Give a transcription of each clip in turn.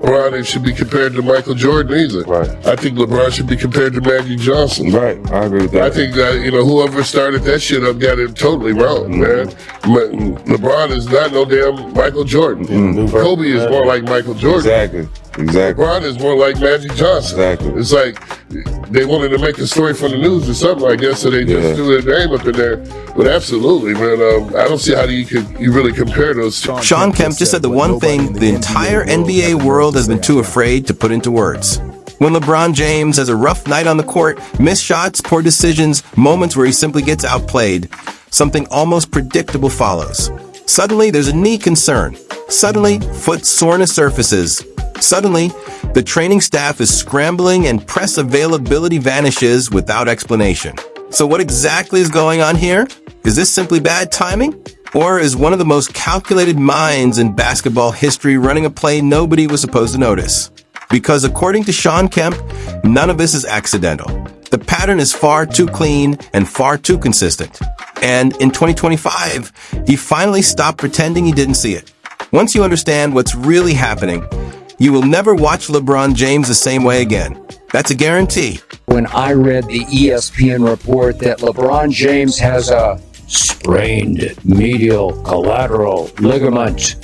LeBron should be compared to Michael Jordan either. Right. I think LeBron should be compared to Magic Johnson. Right, I agree with that. I think that, whoever started that shit up got it totally wrong, man. LeBron is not no damn Michael Jordan. Kobe is more like Michael Jordan. Exactly. LeBron is more like Magic Johnson. Exactly. It's like they wanted to make a story for the news or something, I guess, so they just threw their name up in there. But absolutely, man, I don't see how you really compare those two. Sean Kemp just said the one thing the entire NBA world has been too afraid to put into words. When LeBron James has a rough night on the court, missed shots, poor decisions, moments where he simply gets outplayed, something almost predictable follows. Suddenly, there's a knee concern. Suddenly, foot soreness surfaces. Suddenly, the training staff is scrambling and press availability vanishes without explanation. So what exactly is going on here? Is this simply bad timing? Or is one of the most calculated minds in basketball history running a play nobody was supposed to notice? Because according to Sean Kemp, none of this is accidental. The pattern is far too clean and far too consistent. And in 2025, he finally stopped pretending he didn't see it. Once you understand what's really happening, you will never watch LeBron James the same way again. That's a guarantee. When I read the ESPN report that LeBron James has a sprained medial collateral ligament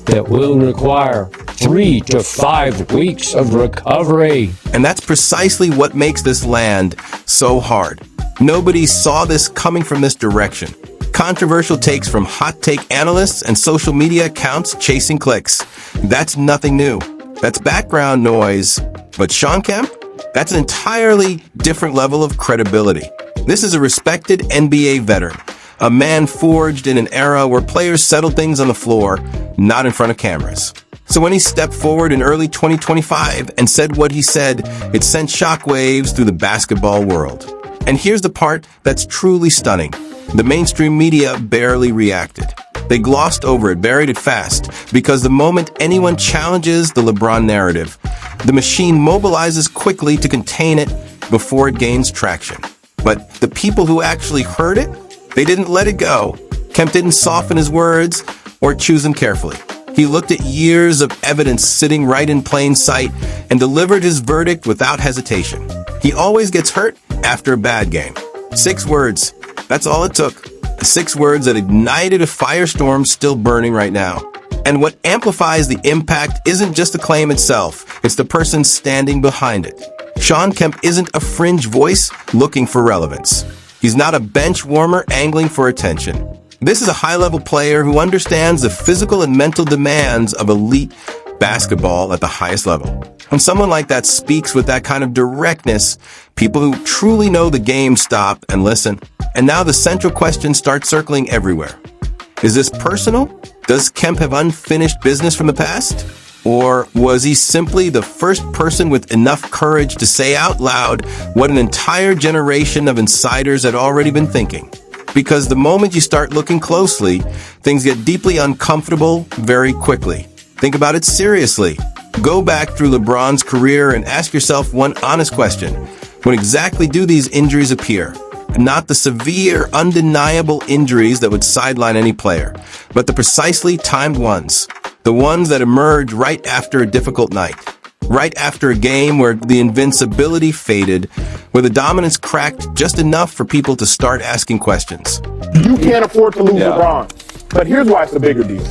that will require 3 to 5 weeks of recovery. And that's precisely what makes this land so hard. Nobody saw this coming from this direction. Controversial takes from hot take analysts and social media accounts chasing clicks. That's nothing new. That's background noise. But Sean Kemp? That's an entirely different level of credibility. This is a respected NBA veteran, a man forged in an era where players settled things on the floor, not in front of cameras. So when he stepped forward in early 2025 and said what he said, it sent shockwaves through the basketball world. And here's the part that's truly stunning. The mainstream media barely reacted. They glossed over it, buried it fast, because the moment anyone challenges the LeBron narrative, the machine mobilizes quickly to contain it before it gains traction. But the people who actually heard it, they didn't let it go. Kemp didn't soften his words or choose them carefully. He looked at years of evidence sitting right in plain sight and delivered his verdict without hesitation. He always gets hurt after a bad game. 6 words. That's all it took. 6 words that ignited a firestorm still burning right now. And what amplifies the impact isn't just the claim itself, it's the person standing behind it. Sean Kemp isn't a fringe voice looking for relevance. He's not a bench warmer angling for attention. This is a high-level player who understands the physical and mental demands of elite basketball at the highest level. When someone like that speaks with that kind of directness, people who truly know the game stop and listen. And now the central question starts circling everywhere. Is this personal? Does Kemp have unfinished business from the past? Or was he simply the first person with enough courage to say out loud what an entire generation of insiders had already been thinking? Because the moment you start looking closely, things get deeply uncomfortable very quickly. Think about it seriously. Go back through LeBron's career and ask yourself one honest question. When exactly do these injuries appear? Not the severe, undeniable injuries that would sideline any player, but the precisely timed ones. The ones that emerge right after a difficult night. Right after a game where the invincibility faded, where the dominance cracked just enough for people to start asking questions. You can't afford to lose LeBron. But here's why it's a bigger deal.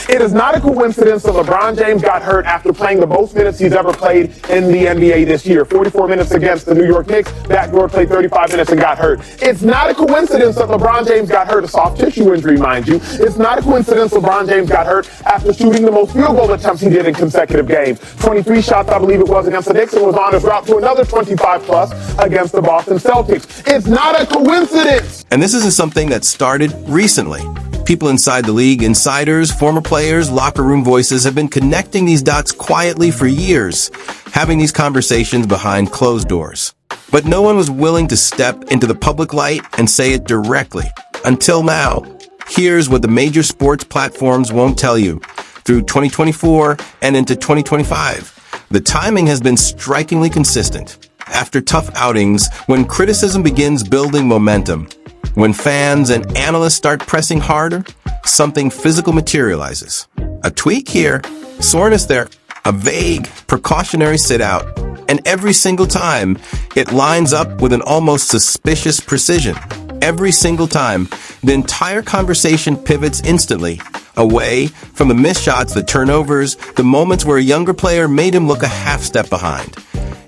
It is not a coincidence that LeBron James got hurt after playing the most minutes he's ever played in the NBA this year. 44 minutes against the New York Knicks. Backdoor played 35 minutes and got hurt. It's not a coincidence that LeBron James got hurt, a soft tissue injury, mind you. It's not a coincidence LeBron James got hurt after shooting the most field goal attempts he did in consecutive games. 23 shots, I believe it was, against the Knicks, and was on his route to another 25 plus against the Boston Celtics. It's not a coincidence. And this isn't something that started recently. People inside the league, insiders, former players, locker room voices have been connecting these dots quietly for years, having these conversations behind closed doors. But no one was willing to step into the public light and say it directly. Until now. Here's what the major sports platforms won't tell you. Through 2024 and into 2025, the timing has been strikingly consistent. After tough outings, when criticism begins building momentum, when fans and analysts start pressing harder, something physical materializes. A tweak here, soreness there, A vague, precautionary sit-out. And every single time, it lines up with an almost suspicious precision. Every single time, the entire conversation pivots instantly, away from the missed shots, the turnovers, the moments where a younger player made him look a half step behind,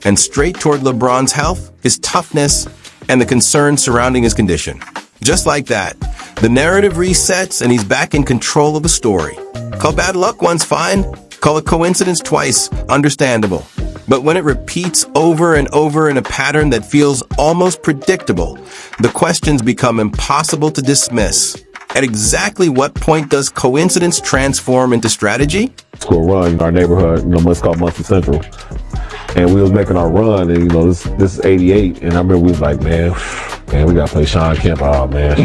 and straight toward LeBron's health, his toughness, and the concerns surrounding his condition. Just like that, the narrative resets and he's back in control of the story. Call bad luck once fine, call it coincidence twice, understandable. But when it repeats over and over in a pattern that feels almost predictable, the questions become impossible to dismiss. At exactly what point does coincidence transform into strategy? School run in our neighborhood, it's called Muncie Central. And we was making our run, and this is 88, and I remember we was like, man, we gotta play Sean Kemp. Oh man,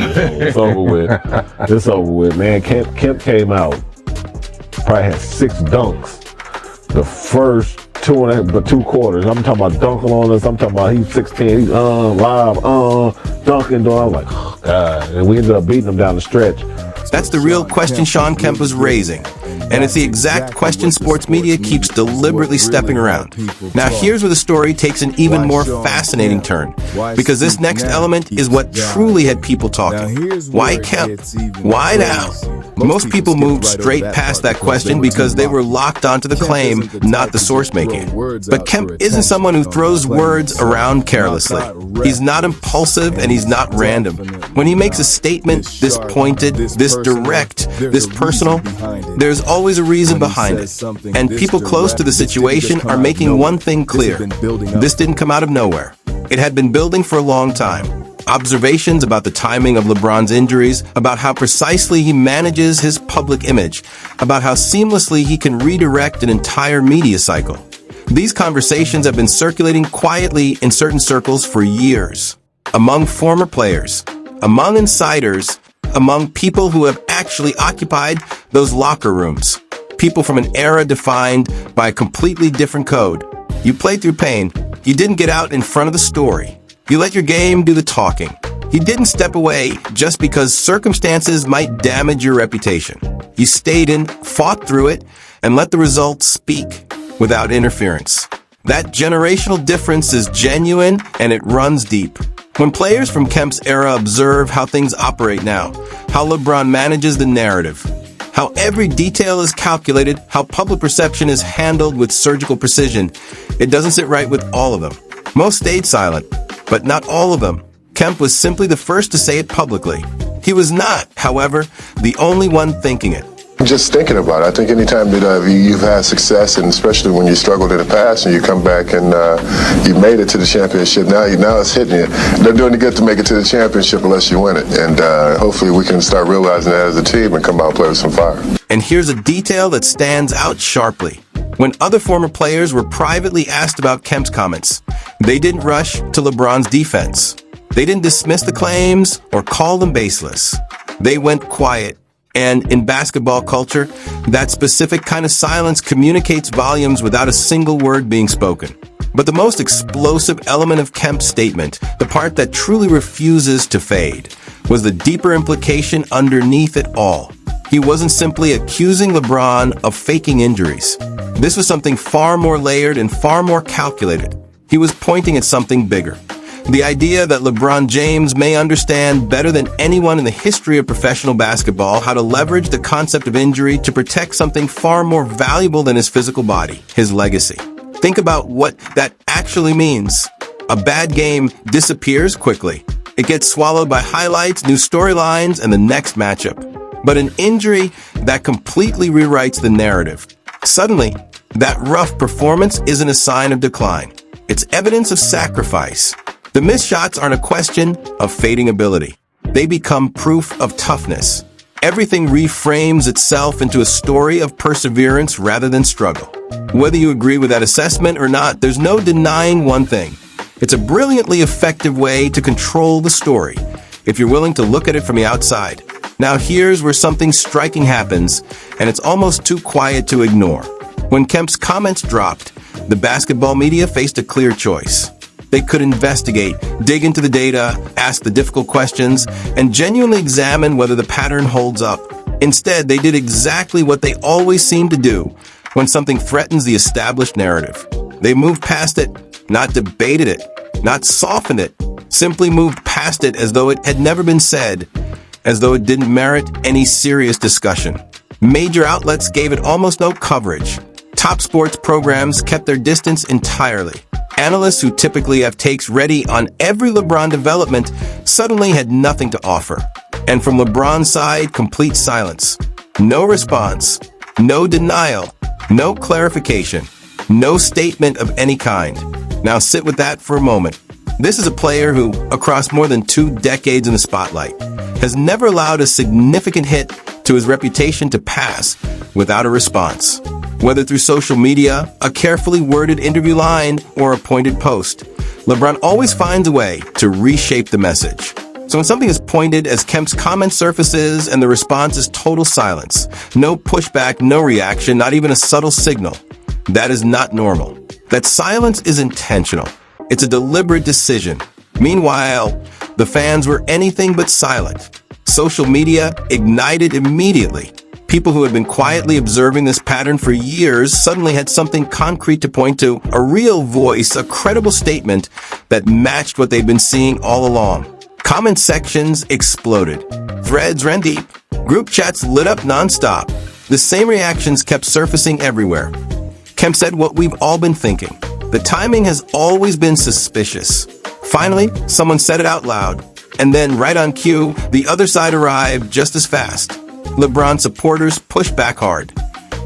it's over with. It's over with, man. Kemp came out, probably had 6 dunks. The first two quarters. I'm talking about dunking on us. I'm talking about he's 16. He's live, dunking. I was like, oh God, and we ended up beating him down the stretch. That's the real question Sean Kemp was raising. And it's the exact question sports media keeps deliberately stepping around. Now here's where the story takes an even more fascinating turn, because this next element is what truly had people talking. Why Kemp? Why now? Most people moved straight past that question because they were locked onto the claim, not the source making it. But Kemp isn't someone who throws words around carelessly. He's not impulsive and he's not random. When he makes a statement this pointed, this direct, this personal, there's always a reason behind it. And people close to the situation are making one thing clear. This didn't come out of nowhere. It had been building for a long time. Observations about the timing of LeBron's injuries, about how precisely he manages his public image, about how seamlessly he can redirect an entire media cycle. These conversations have been circulating quietly in certain circles for years. Among former players, among insiders, among people who have actually occupied those locker rooms. People from an era defined by a completely different code. You played through pain. You didn't get out in front of the story. You let your game do the talking. You didn't step away just because circumstances might damage your reputation. You stayed in, fought through it, and let the results speak without interference. That generational difference is genuine and it runs deep. When players from Kemp's era observe how things operate now, how LeBron manages the narrative, how every detail is calculated, how public perception is handled with surgical precision, it doesn't sit right with all of them. Most stayed silent, but not all of them. Kemp was simply the first to say it publicly. He was not, however, the only one thinking it. Just thinking about it. I think anytime that you've had success, and especially when you struggled in the past and you come back and you made it to the championship, now it's hitting you. They're doing it good to make it to the championship unless you win it. And hopefully we can start realizing that as a team and come out and play with some fire. And here's a detail that stands out sharply. When other former players were privately asked about Kemp's comments, they didn't rush to LeBron's defense. They didn't dismiss the claims or call them baseless. They went quiet. And in basketball culture, that specific kind of silence communicates volumes without a single word being spoken. But the most explosive element of Kemp's statement, the part that truly refuses to fade, was the deeper implication underneath it all. He wasn't simply accusing LeBron of faking injuries. This was something far more layered and far more calculated. He was pointing at something bigger. The idea that LeBron James may understand better than anyone in the history of professional basketball how to leverage the concept of injury to protect something far more valuable than his physical body, his legacy. Think about what that actually means. A bad game disappears quickly. It gets swallowed by highlights, new storylines, and the next matchup. But an injury that completely rewrites the narrative. Suddenly, that rough performance isn't a sign of decline. It's evidence of sacrifice. The missed shots aren't a question of fading ability. They become proof of toughness. Everything reframes itself into a story of perseverance rather than struggle. Whether you agree with that assessment or not, there's no denying one thing. It's a brilliantly effective way to control the story, if you're willing to look at it from the outside. Now here's where something striking happens, and it's almost too quiet to ignore. When Kemp's comments dropped, the basketball media faced a clear choice. They could investigate, dig into the data, ask the difficult questions, and genuinely examine whether the pattern holds up. Instead, they did exactly what they always seem to do. when something threatens the established narrative. They moved past it, not debated it, not softened it, simply moved past it as though it had never been said, as though it didn't merit any serious discussion. Major outlets gave it almost no coverage. Top sports programs kept their distance entirely. Analysts who typically have takes ready on every LeBron development suddenly had nothing to offer. And from LeBron's side, complete silence. No response, no denial, no clarification, no statement of any kind. Now sit with that for a moment. This is a player who, across more than 2 decades in the spotlight, has never allowed a significant hit to his reputation to pass without a response. Whether through social media, a carefully worded interview line, or a pointed post, LeBron always finds a way to reshape the message. So when something is pointed as Kemp's comment surfaces and the response is total silence, no pushback, no reaction, not even a subtle signal, that is not normal. That silence is intentional. It's a deliberate decision. Meanwhile, the fans were anything but silent. Social media ignited immediately. People who had been quietly observing this pattern for years suddenly had something concrete to point to, a real voice, a credible statement that matched what they'd been seeing all along. Comment sections exploded. Threads ran deep. Group chats lit up nonstop. The same reactions kept surfacing everywhere. Kemp said what we've all been thinking. The timing has always been suspicious. Finally, someone said it out loud. And then, right on cue, the other side arrived just as fast. LeBron supporters pushed back hard,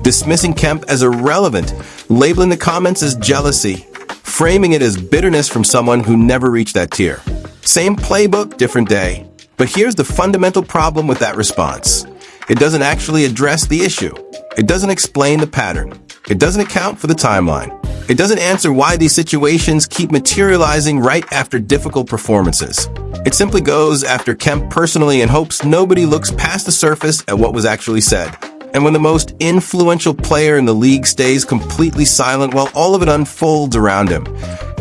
dismissing Kemp as irrelevant, labeling the comments as jealousy, framing it as bitterness from someone who never reached that tier. Same playbook, different day. But here's the fundamental problem with that response. It doesn't actually address the issue. It doesn't explain the pattern. It doesn't account for the timeline. It doesn't answer why these situations keep materializing right after difficult performances. It simply goes after Kemp personally and hopes nobody looks past the surface at what was actually said. And when the most influential player in the league stays completely silent while all of it unfolds around him,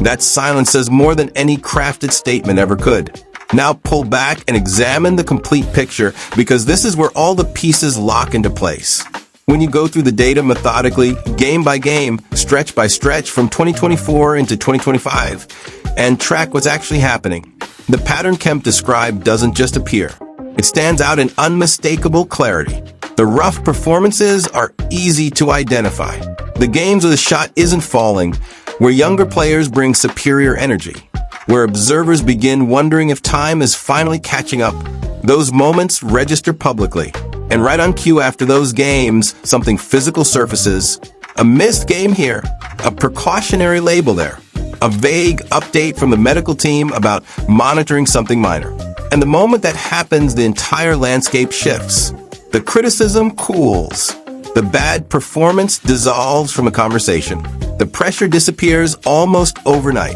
that silence says more than any crafted statement ever could. Now pull back and examine the complete picture, because this is where all the pieces lock into place. When you go through the data methodically, game by game, stretch by stretch from 2024 into 2025, and track what's actually happening, the pattern Kemp described doesn't just appear. It stands out in unmistakable clarity. The rough performances are easy to identify. The games where the shot isn't falling, where younger players bring superior energy, where observers begin wondering if time is finally catching up. Those moments register publicly. And right on cue after those games, something physical surfaces. A missed game here, a precautionary label there, a vague update from the medical team about monitoring something minor. And the moment that happens, the entire landscape shifts. The criticism cools. The bad performance dissolves from a conversation. The pressure disappears almost overnight.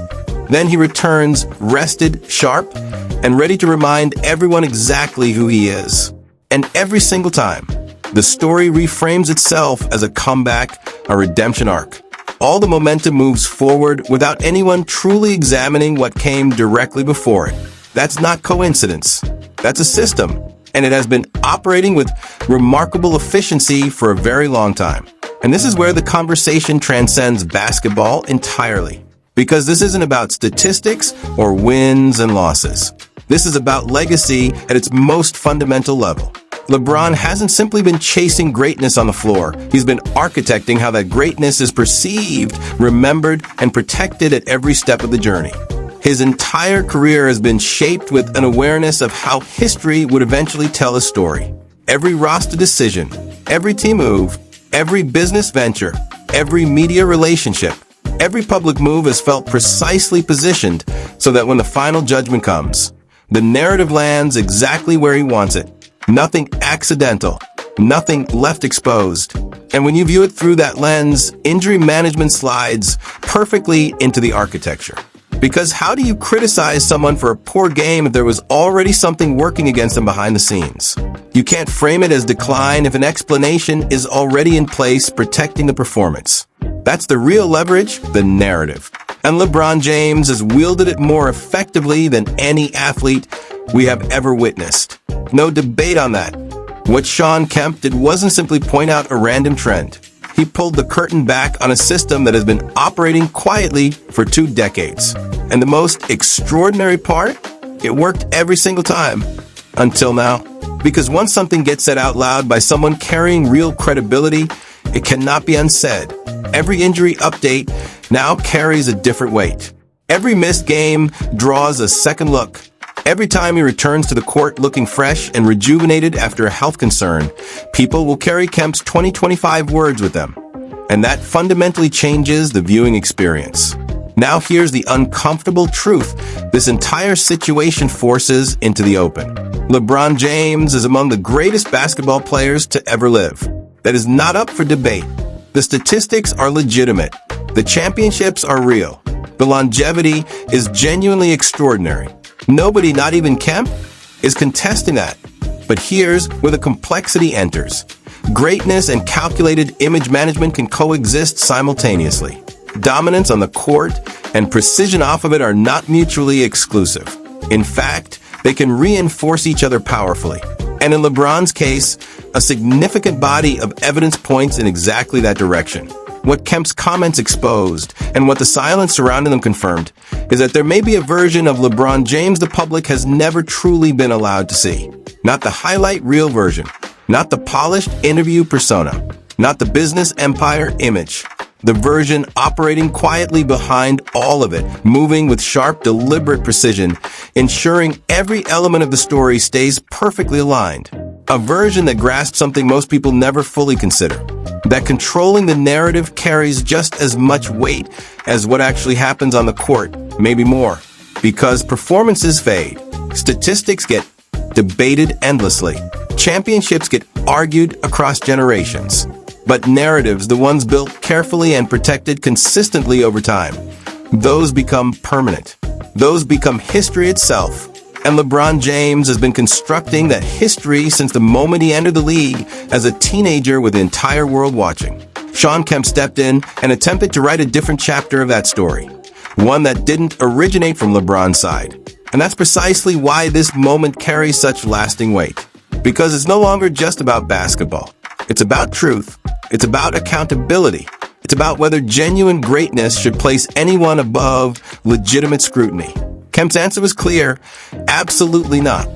Then he returns rested, sharp, and ready to remind everyone exactly who he is. And every single time, the story reframes itself as a comeback, a redemption arc. All the momentum moves forward without anyone truly examining what came directly before it. That's not coincidence. That's a system. And it has been operating with remarkable efficiency for a very long time. And this is where the conversation transcends basketball entirely. Because this isn't about statistics or wins and losses. This is about legacy at its most fundamental level. LeBron hasn't simply been chasing greatness on the floor. He's been architecting how that greatness is perceived, remembered, and protected at every step of the journey. His entire career has been shaped with an awareness of how history would eventually tell a story. Every roster decision, every team move, every business venture, every media relationship, every public move is felt precisely positioned so that when the final judgment comes, the narrative lands exactly where he wants it. Nothing accidental, nothing left exposed. And when you view it through that lens, injury management slides perfectly into the architecture. Because how do you criticize someone for a poor game if there was already something working against them behind the scenes? You can't frame it as decline if an explanation is already in place protecting the performance. That's the real leverage, the narrative. And LeBron James has wielded it more effectively than any athlete we have ever witnessed. No debate on that. What Sean Kemp did wasn't simply point out a random trend. He pulled the curtain back on a system that has been operating quietly for 2 decades. And the most extraordinary part? It worked every single time. Until now. Because once something gets said out loud by someone carrying real credibility, it cannot be unsaid. Every injury update now carries a different weight. Every missed game draws a second look. Every time he returns to the court looking fresh and rejuvenated after a health concern, people will carry Kemp's 2025 words with them. And that fundamentally changes the viewing experience. Now here's the uncomfortable truth this entire situation forces into the open. LeBron James is among the greatest basketball players to ever live. That is not up for debate. The statistics are legitimate. The championships are real. The longevity is genuinely extraordinary. Nobody, not even Kemp, is contesting that. But here's where the complexity enters. Greatness and calculated image management can coexist simultaneously. Dominance on the court and precision off of it are not mutually exclusive. In fact, they can reinforce each other powerfully. And in LeBron's case, a significant body of evidence points in exactly that direction. What Kemp's comments exposed, and what the silence surrounding them confirmed, is that there may be a version of LeBron James the public has never truly been allowed to see. Not the highlight reel version, not the polished interview persona, not the business empire image. The version operating quietly behind all of it, moving with sharp, deliberate precision, ensuring every element of the story stays perfectly aligned. A version that grasps something most people never fully consider. That controlling the narrative carries just as much weight as what actually happens on the court, maybe more. Because performances fade, statistics get debated endlessly, championships get argued across generations. But narratives, the ones built carefully and protected consistently over time, those become permanent. Those become history itself. And LeBron James has been constructing that history since the moment he entered the league as a teenager with the entire world watching. Shawn Kemp stepped in and attempted to write a different chapter of that story. One that didn't originate from LeBron's side. And that's precisely why this moment carries such lasting weight. Because it's no longer just about basketball. It's about truth. It's about accountability. It's about whether genuine greatness should place anyone above legitimate scrutiny. Kemp's answer was clear, absolutely not.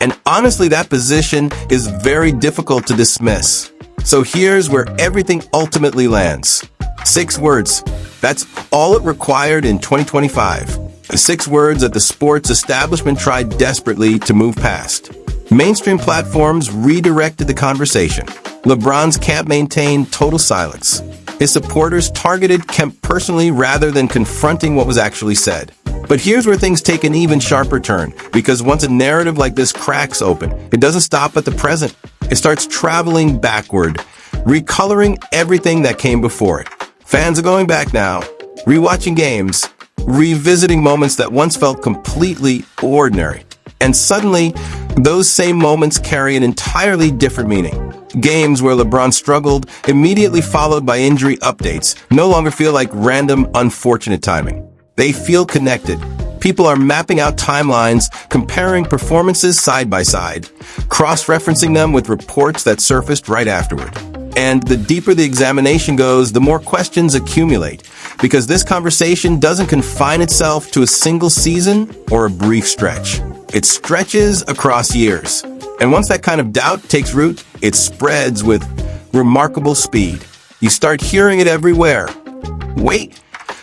And honestly, that position is very difficult to dismiss. So here's where everything ultimately lands. 6 words. That's all it required in 2025. 6 words that the sports establishment tried desperately to move past. Mainstream platforms redirected the conversation. LeBron's camp maintained total silence. His supporters targeted Kemp personally rather than confronting what was actually said. But here's where things take an even sharper turn, because once a narrative like this cracks open, it doesn't stop at the present. It starts traveling backward, recoloring everything that came before it. Fans are going back now, rewatching games, revisiting moments that once felt completely ordinary. And suddenly, those same moments carry an entirely different meaning. Games where LeBron struggled, immediately followed by injury updates, no longer feel like random, unfortunate timing. They feel connected. People are mapping out timelines, comparing performances side by side, cross-referencing them with reports that surfaced right afterward. And the deeper the examination goes, the more questions accumulate, because this conversation doesn't confine itself to a single season or a brief stretch. It stretches across years. And once that kind of doubt takes root, it spreads with remarkable speed. You start hearing it everywhere. Wait,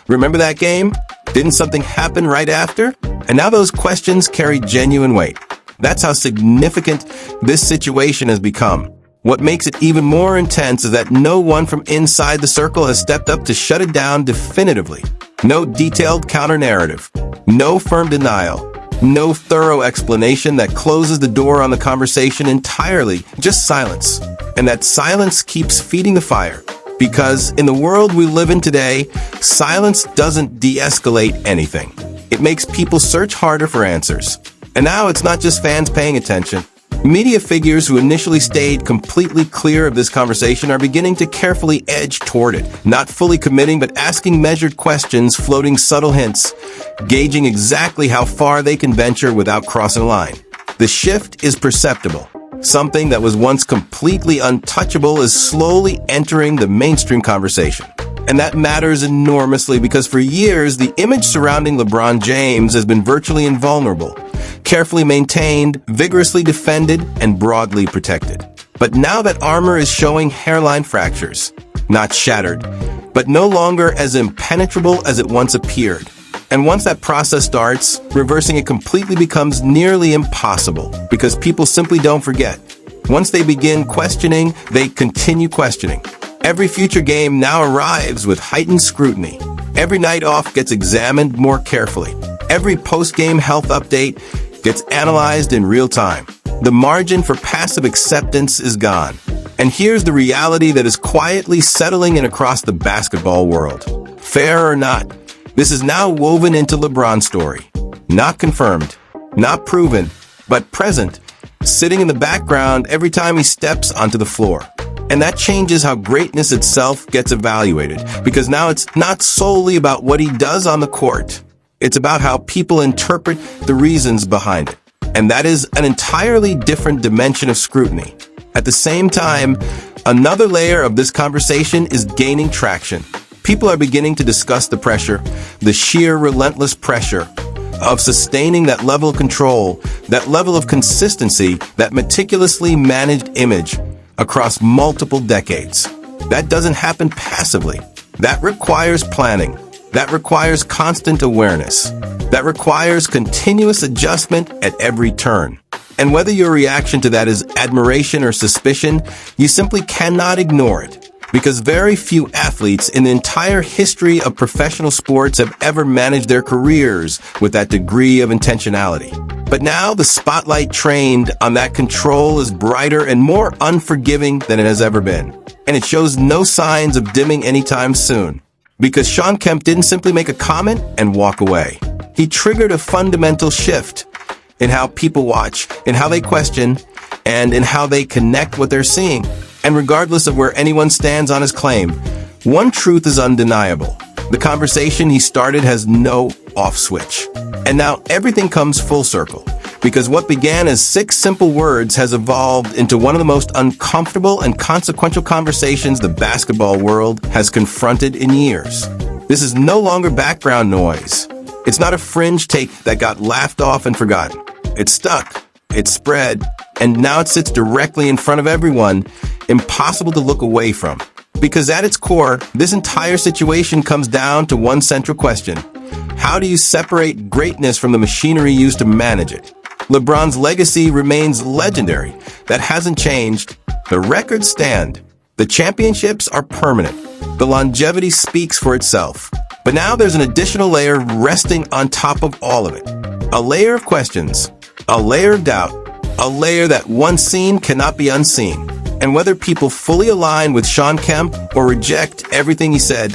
remember that game? Didn't something happen right after? And now those questions carry genuine weight. That's how significant this situation has become. What makes it even more intense is that no one from inside the circle has stepped up to shut it down definitively. No detailed counter-narrative. No firm denial. No thorough explanation that closes the door on the conversation entirely. Just silence. And that silence keeps feeding the fire. Because in the world we live in today, silence doesn't de-escalate anything. It makes people search harder for answers. And now it's not just fans paying attention. Media figures who initially stayed completely clear of this conversation are beginning to carefully edge toward it, not fully committing but asking measured questions, floating subtle hints, gauging exactly how far they can venture without crossing a line. The shift is perceptible. Something that was once completely untouchable is slowly entering the mainstream conversation. And that matters enormously because for years, the image surrounding LeBron James has been virtually invulnerable, carefully maintained, vigorously defended, and broadly protected. But now that armor is showing hairline fractures, not shattered, but no longer as impenetrable as it once appeared. And once that process starts, reversing it completely becomes nearly impossible because people simply don't forget. Once they begin questioning, they continue questioning. Every future game now arrives with heightened scrutiny. Every night off gets examined more carefully. Every post-game health update gets analyzed in real time. The margin for passive acceptance is gone. And here's the reality that is quietly settling in across the basketball world. Fair or not, this is now woven into LeBron's story. Not confirmed, not proven, but present, sitting in the background every time he steps onto the floor. And that changes how greatness itself gets evaluated, because now it's not solely about what he does on the court. It's about how people interpret the reasons behind it. And that is an entirely different dimension of scrutiny. At the same time, another layer of this conversation is gaining traction. People are beginning to discuss the pressure, the sheer relentless pressure of sustaining that level of control, that level of consistency, that meticulously managed image across multiple decades. That doesn't happen passively. That requires planning. That requires constant awareness. That requires continuous adjustment at every turn. And whether your reaction to that is admiration or suspicion, you simply cannot ignore it. Because very few athletes in the entire history of professional sports have ever managed their careers with that degree of intentionality. But now the spotlight trained on that control is brighter and more unforgiving than it has ever been. And it shows no signs of dimming anytime soon. Because Shawn Kemp didn't simply make a comment and walk away. He triggered a fundamental shift in how people watch, in how they question, and in how they connect what they're seeing. And regardless of where anyone stands on his claim, one truth is undeniable. The conversation he started has no off switch. And now everything comes full circle, because what began as 6 simple words has evolved into one of the most uncomfortable and consequential conversations the basketball world has confronted in years. This is no longer background noise. It's not a fringe take that got laughed off and forgotten. It's stuck, it's spread, and now it sits directly in front of everyone, impossible to look away from. Because at its core, this entire situation comes down to one central question. How do you separate greatness from the machinery used to manage it? LeBron's legacy remains legendary. That hasn't changed. The records stand. The championships are permanent. The longevity speaks for itself. But now there's an additional layer resting on top of all of it. A layer of questions. A layer of doubt. A layer that once seen cannot be unseen. And whether people fully align with Shawn Kemp or reject everything he said,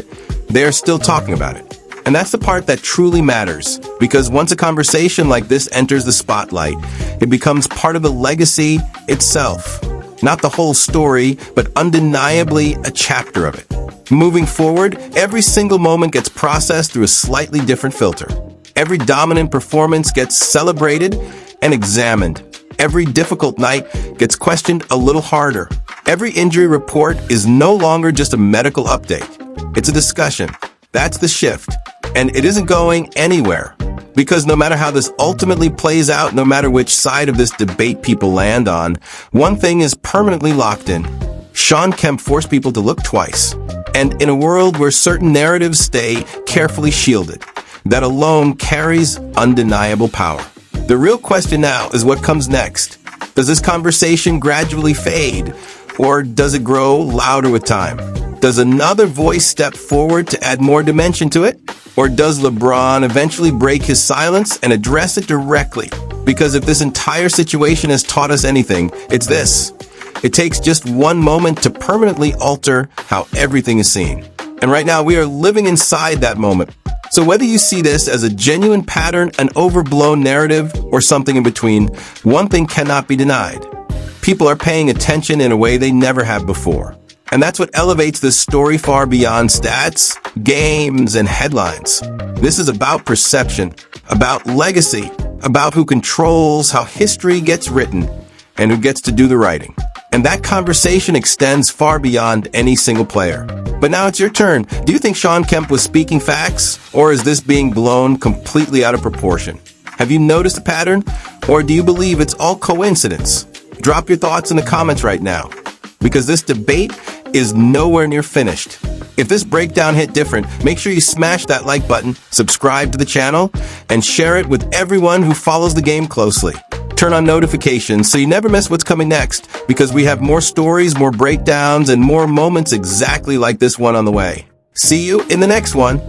they're still talking about it. And that's the part that truly matters, because once a conversation like this enters the spotlight, it becomes part of the legacy itself. Not the whole story, but undeniably a chapter of it. Moving forward, every single moment gets processed through a slightly different filter. Every dominant performance gets celebrated and examined. Every difficult night gets questioned a little harder. Every injury report is no longer just a medical update. It's a discussion. That's the shift. And it isn't going anywhere. Because no matter how this ultimately plays out, no matter which side of this debate people land on, one thing is permanently locked in. Shawn Kemp forced people to look twice. And in a world where certain narratives stay carefully shielded, that alone carries undeniable power. The real question now is what comes next. Does this conversation gradually fade? Or does it grow louder with time? Does another voice step forward to add more dimension to it? Or does LeBron eventually break his silence and address it directly? Because if this entire situation has taught us anything, it's this. It takes just one moment to permanently alter how everything is seen. And right now we are living inside that moment. So whether you see this as a genuine pattern, an overblown narrative, or something in between, one thing cannot be denied. People are paying attention in a way they never have before. And that's what elevates this story far beyond stats, games, and headlines. This is about perception, about legacy, about who controls how history gets written, and who gets to do the writing. And that conversation extends far beyond any single player. But now it's your turn. Do you think Shawn Kemp was speaking facts, or is this being blown completely out of proportion? Have you noticed a pattern, or do you believe it's all coincidence? Drop your thoughts in the comments right now, because this debate is nowhere near finished. If this breakdown hit different, make sure you smash that like button, subscribe to the channel, and share it with everyone who follows the game closely. Turn on notifications so you never miss what's coming next, because we have more stories, more breakdowns, and more moments exactly like this one on the way. See you in the next one.